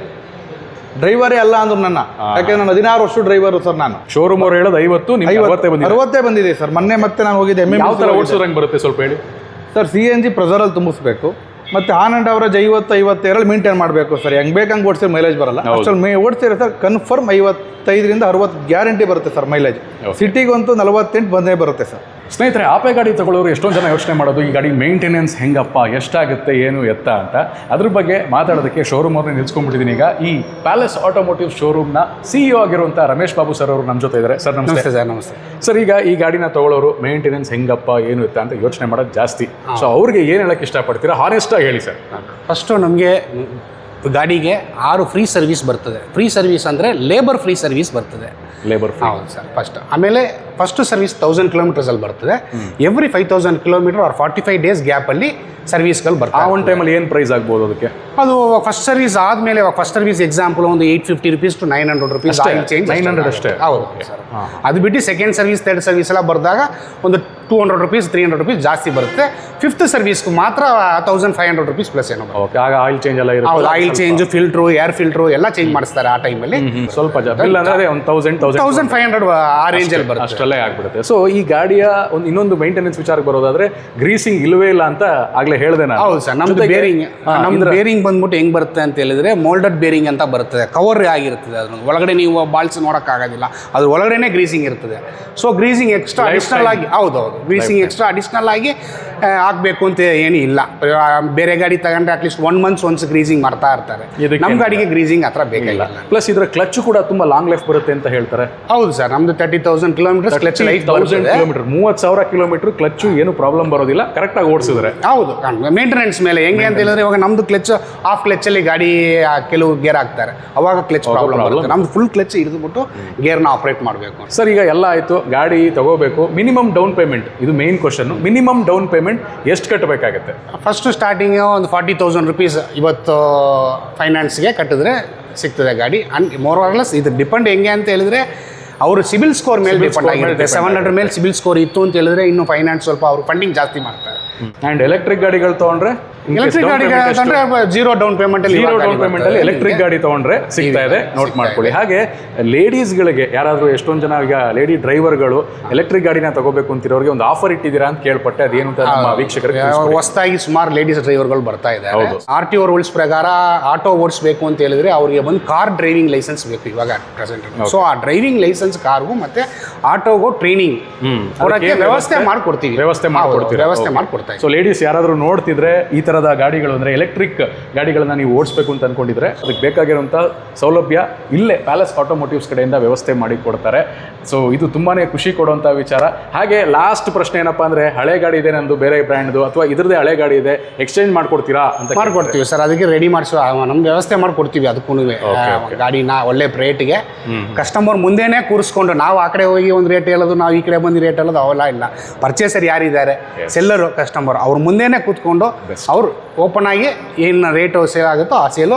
ಡ್ರೈವರೇ ಅಲ್ಲ ಅಂದ್ರು ನನ್ನ, ಯಾಕೆಂದ್ರೆ ನಾನು 16 ವರ್ಷ ಡ್ರೈವರ್ ಸರ್. ನಾನು ಶೋರೂಮ್ ಅವ್ರು ಹೇಳೋದು 50 ಬಂದಿದೆ ಸರ್. ಮೊನ್ನೆ ಮತ್ತೆ ನಾನು ಹೋಗಿದ್ದೆ. ಓಡಿಸೋದಂಗೆ ಬರುತ್ತೆ ಸ್ವಲ್ಪ ಹೇಳಿ ಸರ್. CNG ಪ್ರೆಸರಲ್ಲಿ ತುಂಬಿಸ್ಬೇಕು, ಮತ್ತೆ ಆನ್ ಅಂಡ್ ಅವರೇಜ್ 50-52 ಮೇಂಟೈನ್ ಮಾಡಬೇಕು ಸರ್. ಹೆಂಗೆ ಬೇಕಂಗೆ ಓಡಿಸಿದ್ರೆ ಮೈಲೇಜ್ ಬರಲ್ಲ. ಅಷ್ಟರಲ್ಲಿ ಓಡಿಸಿದ್ರೆ ಸರ್ ಕನ್ಫರ್ಮ್ 55ರಿಂದ 60 ಗ್ಯಾರಂಟಿ ಬರುತ್ತೆ ಸರ್ ಮೈಲೇಜ್. ಸಿಟಿಗಂತೂ 48 ಬಂದೇ ಬರುತ್ತೆ ಸರ್. ಸ್ನೇಹಿತರೆ, ಆಪೆ ಗಾಡಿ ತಗೊಳ್ಳೋರು ಎಷ್ಟೊಂದು ಜನ ಯೋಚನೆ ಮಾಡೋದು, ಈ ಗಾಡಿ ಮೇಂಟೆನೆನ್ಸ್ ಹೆಂಗಪ್ಪ, ಎಷ್ಟಾಗುತ್ತೆ, ಏನು ಎತ್ತ ಅಂತ. ಅದ್ರ ಬಗ್ಗೆ ಮಾತಾಡೋದಕ್ಕೆ ಶೋರೂಮ್ ಅವ್ರನ್ನ ನಿಲ್ಸ್ಕೊಂಡ್ಬಿಟ್ಟಿದ್ದೀನಿ. ಈಗ ಈ ಪ್ಯಾಲೇಸ್ ಆಟೋಮೋಟಿವ್ ಶೋರೂಮ್ನ CEO ಆಗಿರುವಂಥ ರಮೇಶ್ ಬಾಬು ಸರ್ ಅವರು ನಮ್ಮ ಜೊತೆ ಇದ್ದಾರೆ. ಸರ್ ನಮಸ್ತೆ. ಸರ್ ನಮಸ್ತೆ ಸರ್, ಈಗ ಈ ಗಾಡಿನ ತಗೊಳ್ಳೋರು ಮೇಂಟೆನೆನ್ಸ್ ಹೆಂಗಪ್ಪ, ಏನು ಎತ್ತ ಅಂತ ಯೋಚನೆ ಮಾಡೋದು ಜಾಸ್ತಿ. ಸೊ ಅವ್ರಿಗೆ ಏನು ಹೇಳಕ್ಕೆ ಇಷ್ಟಪಡ್ತೀರಾ, ಹಾನೆಸ್ಟಾಗಿ ಹೇಳಿ ಸರ್. ಫಸ್ಟು ನಮಗೆ ಗಾಡಿಗೆ 6 ಫ್ರೀ ಸರ್ವಿಸ್ ಬರ್ತದೆ. ಫ್ರೀ ಸರ್ವಿಸ್ ಅಂದರೆ ಲೇಬರ್ ಫ್ರೀ ಸರ್ವಿಸ್ ಬರ್ತದೆ. Labour free? ಹೌದು ಸರ್ ಫಸ್ಟ್. ಆಮೇಲೆ ಫಸ್ಟ್ ಸರ್ವಿಸ್ 1000 ಕಿಲೋಮೀಟರ್ಸಲ್ಲಿ ಬರ್ತದೆ. ಎವ್ರಿ 5000 ಕಿಲೋಮೀಟರ್ ಆರ್ 45 ಡೇಸ್ ಗ್ಯಾಪಲ್ಲಿ ಸರ್ವಿಸ್ಗಳು ಆ ಬರ್ತವೆ. ಒಂದು ಟೈಮಲ್ಲಿ ಏನು ಪ್ರೈಸ್ ಆಗ್ಬೋದು ಅದಕ್ಕೆ? ಅದು ಫಸ್ಟ್ ಸರ್ವಿಸ್ ಆದಮೇಲೆ ಫಸ್ಟ್ ಸರ್ವಿಸ್ ಎಕ್ಸಾಂಪಲ್ ಒಂದು 850 rupees to 900 rupees ಅಷ್ಟೇ? ಆಯಿಲ್ ಚೇಂಜ್ 900 ಅಷ್ಟೇ? ಹೌದು ಸರ್. ಅದು ಬಿಟ್ಟು ಸೆಕೆಂಡ್ ಸರ್ವಿಸ್ ಥರ್ಡ್ ಸರ್ವಿಸ್ ಎಲ್ಲ ಬರೆದಾಗ ಒಂದು 200 rupees 300 rupees ಜಾಸ್ತಿ ಬರುತ್ತೆ. ಫಿಫ್ತ್ ಸರ್ವಿಸ್ಗೂ ಮಾತ್ರ 1500 rupees ಪ್ಲಸ್ ಏನೋ ಬರುತ್ತೆ. ಓಕೆ, ಆಗ ಆಯಿಲ್ ಚೇಂಜ್ ಎಲ್ಲ ಹೌದು, ಇರುತ್ತೆ? Oil change, filter, air filter ಎಲ್ಲ ಚೇಂಜ್ ಮಾಡಿಸ್ತಾರೆ ಆ ಟೈಮಲ್ಲಿ. ಸ್ವಲ್ಪ ಬಿಲ್ ಅಂದರೆ ಅದೇ ಒಂದು 1500 ಆ ರೇಂಜಲ್ಲಿ ಬರುತ್ತೆ. ಅಷ್ಟಲ್ಲೇ ಆಗ್ಬಿಡುತ್ತೆ. ಸೊ ಈ ಗಾಡಿಯ ಒಂದು ಇನ್ನೊಂದು ಮೇಂಟೆನೆನ್ಸ್ ವಿಚಾರಕ್ಕೆ ಬರೋದಾದ್ರೆ ಗ್ರೀಸಿಂಗ್ ಇಲ್ಲವೇ ಇಲ್ಲ ಅಂತ ಆಗ್ಲೇ ಹೇಳಿದೆ ನಾನು. ಹೌದು ಸರ್, ನಮ್ದು ಬೇರಿಂಗ್ ಬೇರಿಂಗ್ ಬಂದ್ಬಿಟ್ಟು ಹೆಂಗ್ ಬರುತ್ತೆ ಅಂತ ಹೇಳಿದ್ರೆ ಮೋಲ್ಡೆಡ್ ಬೇರಿಂಗ್ ಅಂತ ಬರ್ತದೆ. ಕವರ್ ಆಗಿರ್ತದೆ, ಅದ್ರ ಒಳಗಡೆ ನೀವು ಬಾಲ್ಸ್ ನೋಡೋಕ್ಕಾಗೋದಿಲ್ಲ, ಅದ್ರ ಒಳಗಡೆನೆ ಗ್ರೀಸಿಂಗ್ ಇರ್ತದೆ. ಸೊ ಗ್ರೀಸಿಂಗ್ ಎಕ್ಸ್ಟ್ರಾ ಅಡಿಷನಲ್ ಆಗಿ ಹೌದೌದು ಗ್ರೀಸಿಂಗ್ ಎಕ್ಸ್ಟ್ರಾ ಅಡಿಷನಲ್ ಆಗಿ ಆಗಬೇಕು ಅಂತ ಏನೂ ಇಲ್ಲ. ಬೇರೆ ಗಾಡಿ ತಗೊಂಡ್ರೆ ಅಟ್ಲೀಸ್ಟ್ 1 month ಒನ್ಸ್ ಗ್ರೀಸಿಂಗ್ ಮಾಡ್ತಾ ಇರ್ತಾರೆ. ನಮ್ಮ ಗಾಡಿಗೆ ಗ್ರೀಸಿಂಗ್ ಹತ್ರ ಬೇಕಾಗಿಲ್ಲ. ಪ್ಲಸ್ ಇದರ ಕ್ಲಚ್ ಕೂಡ ತುಂಬಾ ಲಾಂಗ್ ಲೈಫ್ ಬರುತ್ತೆ ಅಂತ ಹೇಳ್ತಾರೆ. ಹೌದು ಸರ್, ನಮ್ದು 30,000 ಕಿಲೋಮೀಟರ್ ಕ್ಲಚ್ ಲೈಫ್ ಬರ್ತದೆ. 30,000 ಕಿಲೋಮೀಟರ್ ಕ್ಲಚ್ ಏನು ಪ್ರಾಬ್ಲಮ್ ಬರೋದಿಲ್ಲ, ಕರೆಕ್ಟಾಗಿ ಓಡಿಸಿದ್ರೆ. ಹೌದು, ಮೇಂಟೆನೆನ್ಸ್ ಮೇಲೆ ಹೆಂಗೆ ಅಂತ ಹೇಳಿದ್ರೆ ಇವಾಗ ನಮ್ದು ಕ್ಲಚ್ ಆಫ್ ಕ್ಲಚಲ್ಲಿ ಗಾಡಿ ಕೆಲವು ಗೇರ್ ಹಾಕ್ತಾರೆ, ಅವಾಗ ಕ್ಲಚ್ ಪ್ರಾಬ್ಲಮ್ ಬರುತ್ತೆ. ನಮ್ದು ಫುಲ್ ಕ್ಲಚ್ ಹಿಡಿದ್ಬಿಟ್ಟು ಗೇರ್ನ ಆಪರೇಟ್ ಮಾಡಬೇಕು. ಸರ್, ಈಗ ಎಲ್ಲ ಆಯಿತು, ಗಾಡಿ ತಗೋಬೇಕು, ಮಿನಿಮಮ್ ಡೌನ್ ಪೇಮೆಂಟ್ ಇದು main question. Minimum down payment ಎಷ್ಟು ಕಟ್ಟಬೇಕಾಗುತ್ತೆ? ಫಸ್ಟ್ ಸ್ಟಾರ್ಟಿಂಗ್ ಒಂದು 40,000 rupees ಇವತ್ತು ಫೈನಾನ್ಸ್ಗೆ ಕಟ್ಟಿದ್ರೆ ಸಿಗ್ತದೆ ಗಾಡಿ. ಅಂಡ್ ಮೋರ್ ಆರ್ ಲೆಸ್ ಇದು ಡಿಪೆಂಡ್ ಹೆಂಗೆ ಅಂತ ಹೇಳಿದ್ರೆ ಅವರು ಸಿಬಿಲ್ ಸ್ಕೋರ್ ಮೇಲೆ ಡಿಪೆಂಡ್ ಆಗಿರುತ್ತೆ. 700 ಮೇಲೆ ಸಿಬಿಲ್ ಸ್ಕೋರ್ ಇತ್ತು ಅಂತ ಹೇಳಿದ್ರೆ ಇನ್ನು ಫೈನಾನ್ಸ್ ಸ್ವಲ್ಪ ಅವರು ಫಂಡಿಂಗ್ ಜಾಸ್ತಿ ಮಾಡ್ತಾರೆ. ಆ್ಯಂಡ್ ಎಲೆಕ್ಟ್ರಿಕ್ ಗಾಡಿಗಳು ತೊಗೊಂಡ್ರೆ ಎಲೆಕ್ಟ್ರಿಕ್ ಗಾಡಿ ಅಂದರೆ 0 ಡೌನ್ ಪೇಮೆಂಟಲ್ಲಿ ಎಲೆಕ್ಟ್ರಿಕ್ ಗಾಡಿ ತೊಗೊಂಡ್ರೆ ಸಿಗ್ತಾ ಇದೆ, ನೋಟ್ ಮಾಡ್ಕೊಳ್ಳಿ. ಹಾಗೆ ಲೇಡೀಸ್ಗಳಿಗೆ ಯಾರಾದರೂ ಎಷ್ಟೊಂದು ಜನ ಈಗ ಲೇಡಿ ಡ್ರೈವರ್ಗಳು ಎಲೆಕ್ಟ್ರಿಕ್ ಗಾಡಿನ ತಗೋಬೇಕು ಅಂತಿರೋರಿಗೆ ಒಂದು ಆಫರ್ ಇಟ್ಟಿದ್ದೀರಾ ಅಂತ ಕೇಳ್ಪಟ್ಟೆ, ಅದೇನು ಅಂತ ನಮ್ಮ ವೀಕ್ಷಕರಿಗೆ ಹೊಸದಾಗಿ ಸುಮಾರು ಲೇಡೀಸ್ ಡ್ರೈವರ್ಗಳು ಬರ್ತಾ ಇದ್ದಾರೆ. RTO ರೂಲ್ಸ್ ಪ್ರಕಾರ ಆಟೋ ಓಡಿಸ್ಬೇಕು ಅಂತ ಹೇಳಿದ್ರೆ ಅವರಿಗೆ ಒಂದು ಕಾರ್ ಡ್ರೈವಿಂಗ್ ಲೈಸೆನ್ಸ್ ಬೇಕು ಇವಾಗ ಪ್ರೆಸೆಂಟ್. ಸೊ ಆ ಡ್ರೈವಿಂಗ್ ಲೈಸೆನ್ಸ್ ಕಾರ್ಗೂ ಮತ್ತೆ ಆಟೋಗೂ ಟ್ರೈನಿಂಗ್ ಕೊಡೋಕ್ಕೆ ವ್ಯವಸ್ಥೆ ಮಾಡ್ಕೊಡ್ತೀವಿ. ವ್ಯವಸ್ಥೆ ಮಾಡ್ಕೊಡ್ತೀವಿ. ಸೊ ಲೇಡೀಸ್ ಯಾರಾದರೂ ನೋಡ್ತಿದ್ರೆ ಈ ಥರದ ಗಾಡಿಗಳು ಅಂದರೆ ಎಲೆಕ್ಟ್ರಿಕ್ ಗಾಡಿಗಳನ್ನ ನೀವು ಓಡಿಸ್ಬೇಕು ಅಂತ ಅನ್ಕೊಂಡಿದ್ರೆ ಅದಕ್ಕೆ ಬೇಕಾಗಿರುವಂಥ ಸೌಲಭ್ಯ ಇಲ್ಲೇ ಪ್ಯಾಲೇಸ್ ಆಟೋಮೋಟಿವ್ಸ್ ಕಡೆಯಿಂದ ವ್ಯವಸ್ಥೆ ಮಾಡಿ ಕೊಡ್ತಾರೆ. ಸೊ ಇದು ತುಂಬಾ ಖುಷಿ ಕೊಡುವಂಥ ವಿಚಾರ. ಹಾಗೆ ಲಾಸ್ಟ್ ಪ್ರಶ್ನೆ ಏನಪ್ಪ ಅಂದರೆ, ಹಳೆ ಗಾಡಿ ಇದೆ ನಂದು ಬೇರೆ ಬ್ರ್ಯಾಂಡ್ದು ಅಥವಾ ಇದ್ರದ್ದೇ ಹಳೆ ಗಾಡಿ ಇದೆ, ಎಕ್ಸ್ಚೇಂಜ್ ಮಾಡ್ಕೊಡ್ತೀರಾ ಅಂತ? ಮಾಡ್ಕೊಡ್ತೀವಿ ಸರ್, ಅದಕ್ಕೆ ರೆಡಿ ಮಾಡಿಸುವ ನಮ್ಮ ವ್ಯವಸ್ಥೆ ಮಾಡ್ಕೊಡ್ತೀವಿ. ಅದಕ್ಕೂ ಗಾಡಿನ ಒಳ್ಳೆ ರೇಟ್ಗೆ ಕಸ್ಟಮರ್ ಮುಂದೆನೇ ಕೂರಿಸ್ಕೊಂಡು ನಾವು ಆ ಕಡೆ ಹೋಗಿ ಒಂದು ರೇಟ್ ಹೇಳೋದು, ನಾವು ಈ ಕಡೆ ಬಂದು ರೇಟ್ ಹೇಳೋದು ಅವೆಲ್ಲ ಇಲ್ಲ. ಪರ್ಚೇಸರ್ ಯಾರಿದ್ದಾರೆ, ಸೆಲ್ಲರು, ಕಸ್ಟಮರ್ ಅವ್ರ ಮುಂದೆನೇ ಕೂತ್ಕೊಂಡು ಅವ್ರು ಓಪನ್ ಆಗಿ ಏನು ರೇಟು ಸೇಲ್ ಆಗುತ್ತೋ ಆ ಸೇಲು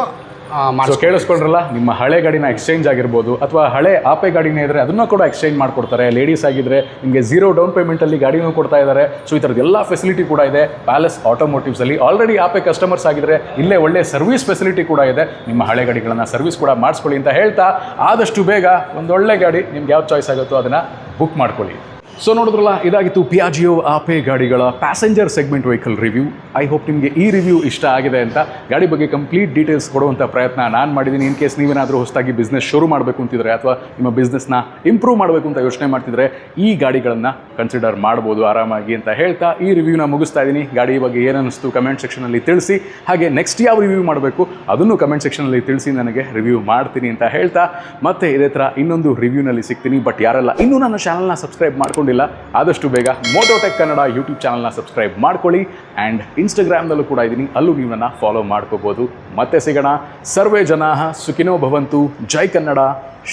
ಸೊ ಕೇಳಿಸ್ಕೊಂಡ್ರಲ್ಲ, ನಿಮ್ಮ ಹಳೆ ಗಾಡಿನ ಎಕ್ಸ್ಚೇಂಜ್ ಆಗಿರ್ಬೋದು ಅಥವಾ ಹಳೆ ಆಪೆ ಗಾಡಿನೇ ಇದ್ದರೆ ಅದನ್ನು ಕೂಡ ಎಕ್ಸ್ಚೇಂಜ್ ಮಾಡಿಕೊಡ್ತಾರೆ. ಲೇಡೀಸ್ ಆಗಿದ್ದರೆ ನಿಮಗೆ 0 ಡೌನ್ ಪೇಮೆಂಟಲ್ಲಿ ಗಾಡಿನೂ ಕೊಡ್ತಾ ಇದ್ದಾರೆ. ಸೊ ಈ ಥರದ್ದು ಎಲ್ಲ ಫೆಸಿಲಿಟಿ ಕೂಡ ಇದೆ ಪ್ಯಾಲೇಸ್ ಆಟೋಮೋಟಿವ್ಸಲ್ಲಿ. ಆಲ್ರೆಡಿ ಆಪೆ ಕಸ್ಟಮರ್ಸ್ ಆಗಿದ್ದರೆ ಇಲ್ಲೇ ಒಳ್ಳೆ ಸರ್ವಿಸ್ ಫೆಸಿಲಿಟಿ ಕೂಡ ಇದೆ. ನಿಮ್ಮ ಹಳೆ ಗಾಡಿಗಳನ್ನು ಸರ್ವಿಸ್ ಕೂಡ ಮಾಡಿಸ್ಕೊಳ್ಳಿ ಅಂತ ಹೇಳ್ತಾ, ಆದಷ್ಟು ಬೇಗ ಒಂದೊಳ್ಳೆ ಗಾಡಿ ನಿಮ್ಗೆ ಯಾವ ಚಾಯ್ಸ್ ಆಗುತ್ತೋ ಅದನ್ನು ಬುಕ್ ಮಾಡ್ಕೊಳ್ಳಿ. ಸೊ ನೋಡಿದ್ರಲ್ಲ, ಇದಾಗಿತ್ತು ಪಿಯಾಜಿಯೋ ಆಪೆ ಗಾಡಿಗಳ passenger segment vehicle review. I hope ನಿಮಗೆ ಈ ರಿವ್ಯೂ ಇಷ್ಟ ಆಗಿದೆ ಅಂತ. ಗಾಡಿ ಬಗ್ಗೆ ಕಂಪ್ಲೀಟ್ ಡೀಟೇಲ್ಸ್ ಕೊಡುವಂಥ ಪ್ರಯತ್ನ ನಾನು ಮಾಡಿದ್ದೀನಿ. ಇನ್ ಕೇಸ್ ನೀವೇನಾದರೂ ಹೊಸದಾಗಿ ಬಿಸ್ನೆಸ್ ಶುರು ಮಾಡಬೇಕು ಅಂತಿದ್ರೆ ಅಥವಾ ನಿಮ್ಮ ಬಿಸ್ನೆಸ್ನ ಇಂಪ್ರೂವ್ ಮಾಡಬೇಕು ಅಂತ ಯೋಚನೆ ಮಾಡ್ತಿದ್ರೆ ಈ ಗಾಡಿಗಳನ್ನು ಕನ್ಸಿಡರ್ ಮಾಡ್ಬೋದು ಆರಾಮಾಗಿ ಅಂತ ಹೇಳ್ತಾ ಈ ರಿವ್ಯೂನ ಮುಗಿಸ್ತಾ ಇದ್ದೀನಿ. ಗಾಡಿ ಬಗ್ಗೆ ಏನನ್ನಿಸ್ತು ಕಮೆಂಟ್ ಸೆಕ್ಷನಲ್ಲಿ ತಿಳಿಸಿ. ಹಾಗೆ ನೆಕ್ಸ್ಟ್ ಯಾವ ರಿವ್ಯೂ ಮಾಡಬೇಕು ಅದನ್ನು ಕಮೆಂಟ್ ಸೆಕ್ಷನಲ್ಲಿ ತಿಳಿಸಿ, ನನಗೆ ರಿವ್ಯೂ ಮಾಡ್ತೀನಿ ಅಂತ ಹೇಳ್ತಾ ಮತ್ತೆ ಇದೇ ಥರ ಇನ್ನೊಂದು ರಿವ್ಯೂನಲ್ಲಿ ಸಿಗ್ತೀನಿ. ಬಟ್ ಯಾರೆಲ್ಲ ಇನ್ನೂ ನನ್ನ ಚಾನಲ್ನ ಸಬ್ಸ್ಕ್ರೈಬ್ ಮಾಡ್ಕೊಂಡಿಲ್ಲ, ಆದಷ್ಟು ಬೇಗ ಮೋಟೋಟೆಕ್ ಕನ್ನಡ ಯೂಟ್ಯೂಬ್ ಚಾನಲ್ನ ಸಬ್ಸ್ಕ್ರೈಬ್ ಮಾಡ್ಕೊಳ್ಳಿ. ಆ್ಯಂಡ್ ಇನ್ಸ್ಟಾಗ್ರಾಮ್ನಲ್ಲೂ ಕೂಡ ಇದ್ದೀನಿ, ಅಲ್ಲೂ ನೀವು ನನ್ನ ಫಾಲೋ ಮಾಡ್ಕೋಬೋದು. ಮತ್ತೆ ಸಿಗೋಣ. ಸರ್ವೇ ಜನಾಃ ಸುಖಿನೋ ಭವಂತು. ಜೈ ಕನ್ನಡ.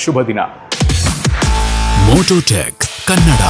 ಶುಭ ದಿನ. ಮೋಟೋಟೆಕ್ ಕನ್ನಡ.